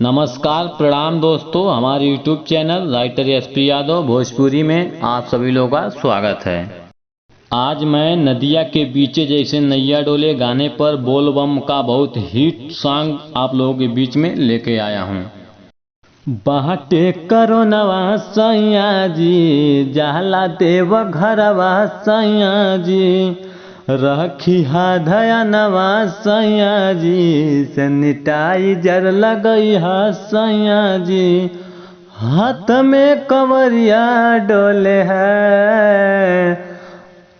नमस्कार प्रणाम दोस्तों, हमारे YouTube channel writer SP Yadav Bhojpuri में आप सभी लोगों का स्वागत है। आज मैं नदिया के बीचे जैसे नैया डोले गाने पर बोल बम का बहुत हिट सॉन्ग आप लोगों के बीच में लेके आया हूँ। बाटे करो नवा सैया जी, जाला देव घरवा सैया जी, रखी हा धया नवा सैया जी, सैनिटाइजर लगई हा सैया जी, हाथ में कवरिया डोले है,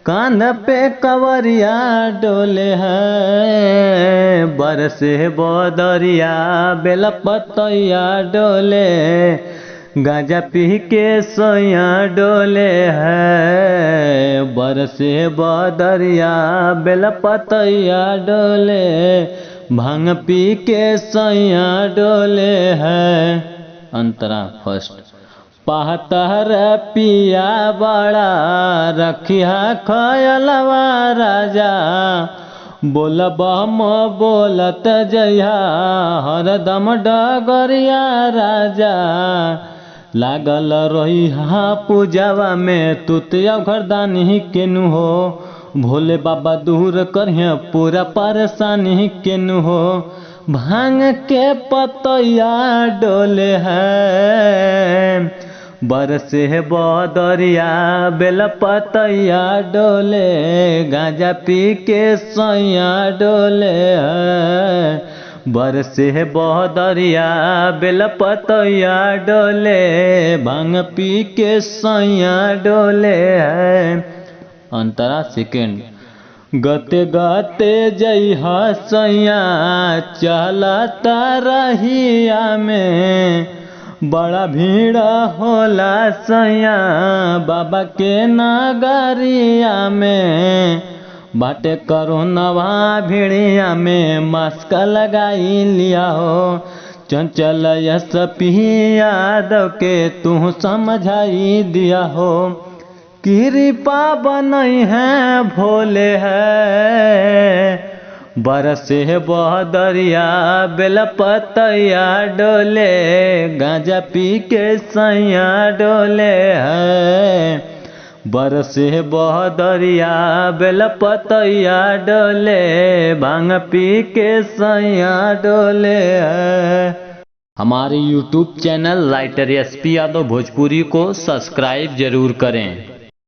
कान पे कवरिया डोले है, बरसे बदरिया बेलपतैया डोले, गांजा पी के सैया डोले है, बरसे बदरिया बेलपतैया डोले, भांग पी के सैया डोले है। अंतरा फर्स्ट। पाहतर पिया बड़ा रखिया खयलवा राजा, बोलब हम बोलत जया हरदम डगरिया राजा, लागल रही हा पूजावा में तुतिया घरदानी केनु हो, भोले बाबा दूर करिया पूरा परेशानी केनु हो, भांग के पतैया डोले है, बरसे बदरिया बेलपतैया डोले, गांजा पी के सैया डोले है, बरसे बदरिया बेलपतैया डोले, भांग पी के सैया डोले है। अंतरा सेकेंड। गते गते जई सैया चलता रहिया में, बड़ा भीड़ होला सैया बाबा के नगरिया में, बाटे कोरोनावा भीड़िया में मास्क लगाई लिया हो, चंचल यस यादव के तू समझाई दिया हो, कृपा बनई है भोले है, बरसे बदरिया बेलपतैया डोले, गांजा पी के सैया डोले है, बरसे बदरिया बेलपतैया डोले, भांग पी के सैया डोले है। हमारे YouTube channel writer SP Yadav Bhojpuri को सब्सक्राइब जरूर करें।